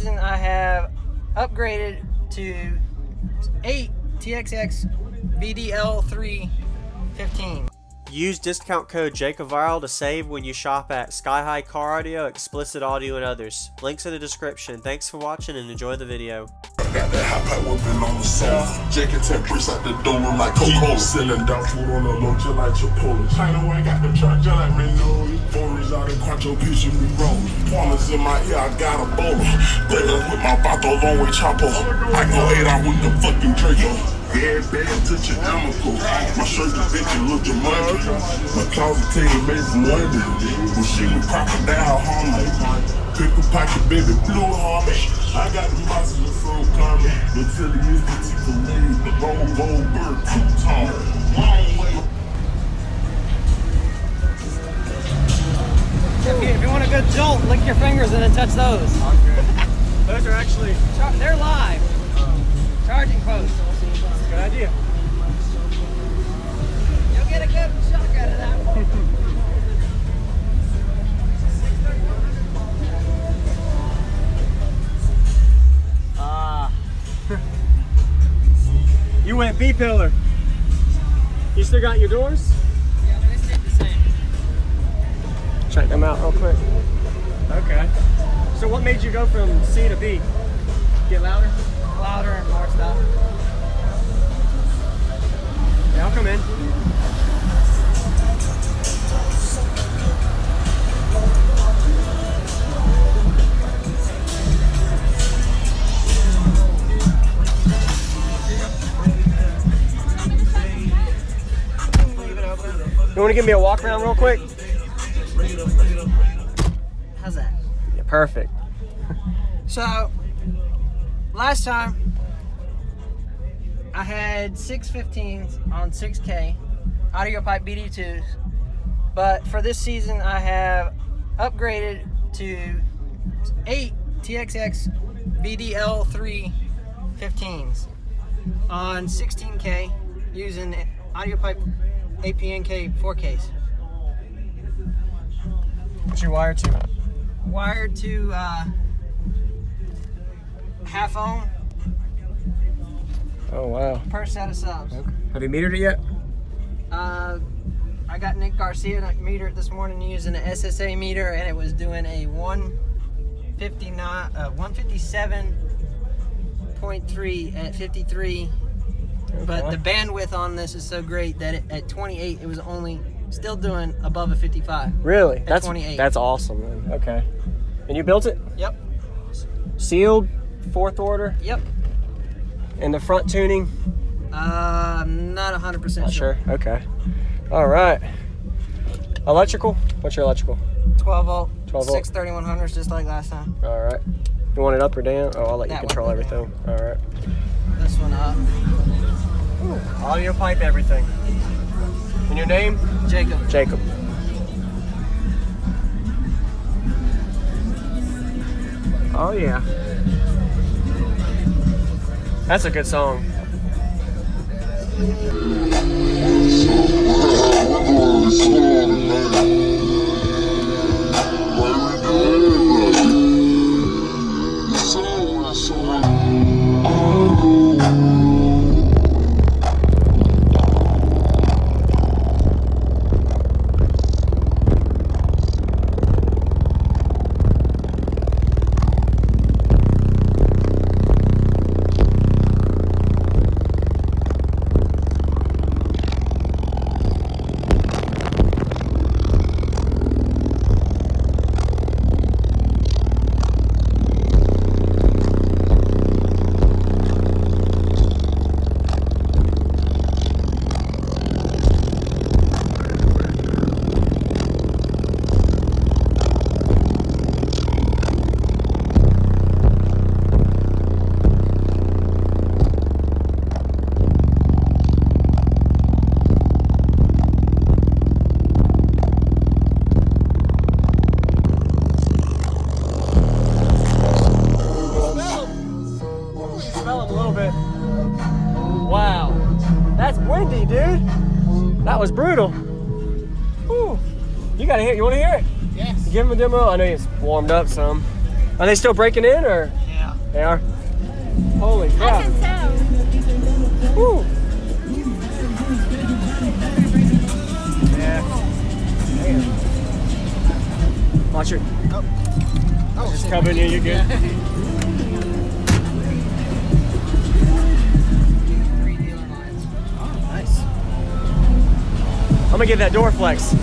season, I have upgraded to 8 TXX VDL315. Use discount code JACOBVIRAL to save when you shop at Sky High Car Audio, Explicit Audio, and others. Links in the description. Thanks for watching and enjoy the video. Got that hot pot whipping on the sofa. Jacking 10 bricks out the door room like Coca-Cola. Selling dog food on the low just like Chipotle. China white got the truck just like Mendoza. Foreigners out in Quattro picture me roll. Farmers in my ear, I got a bowler. Break up with my bato long way chopper. I go 8 out with the fucking Draco. Yeah, bad touch your amicable. My shirt is bitch and look your money. My closet table made from London. Machine with crocodile harmony. Pickle pocket baby blue harmony. I got the boxes of fruit coming. Until he is the teeth of me. The gold bird too tall. Long way. If you want a good jolt, lick your fingers and then touch those. Okay. Those are actually... They're live. Charging posts. Good idea. You'll get a good shock out of that one. You went B-pillar. You still got your doors? Yeah, they stay the same. Check them out real quick. Okay. So what made you go from C to B? Get louder? Louder and more stuff. Yeah, I'll come in. You want to give me a walk around real quick? How's that? Yeah, perfect. So, last time I had 615s on 6K Audiopipe BD2s, but for this season I have upgraded to 8 TXX VDL315s on 16K using Audiopipe APNK 4Ks. What's your wire to? Wired to half ohm Oh wow. per set of subs. Okay. Have you metered it yet? I got Nick Garcia to meter it this morning using an SSA meter, and it was doing a 157.3 at 53. Okay. But the bandwidth on this is so great that at 28 it was only still doing above a 55. Really? At That's 28. That's awesome, man. Okay. And you built it? Yep. Sealed, 4th order, Yep. and the front tuning? I'm not 100% Not sure. sure. Okay. All right. Electrical? What's your electrical? 12 volt. 12 volt. 6 3100s just like last time. All right. You want it up or down? Oh, I'll let you That control one. everything. All right. This one up. Ooh, Audiopipe everything. And your name? Jacob. Jacob. Oh yeah. That's a good song. windy, dude. That was brutal. Whew. You want to hear it? Yes. Give them a demo. I know it's warmed up some. Are they still breaking in, or? Yeah. They are? Holy crap. I can tell. Woo. Yeah. Damn. Watch your. Oh, just covering you. You're good. 3 dealer lines. Oh, nice. I'm gonna get that door flex.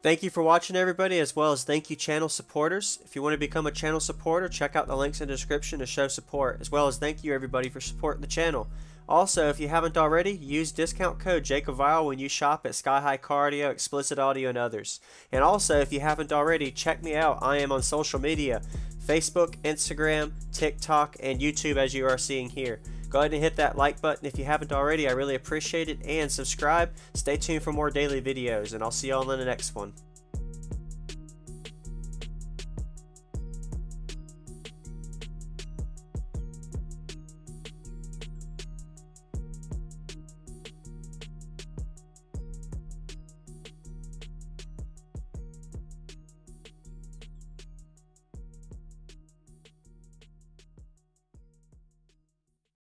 Thank you for watching, everybody, as well as thank you channel supporters. If you want to become a channel supporter, check out the links in the description to show support, as well as thank you everybody for supporting the channel. Also, if you haven't already, use discount code JacobViral when you shop at Sky High Car Audio, Explicit Audio, and others. And also, if you haven't already, check me out. I am on social media, Facebook, Instagram, TikTok, and YouTube, as you are seeing here. Go ahead and hit that like button if you haven't already. I really appreciate it. And subscribe. Stay tuned for more daily videos, and I'll see y'all in the next one.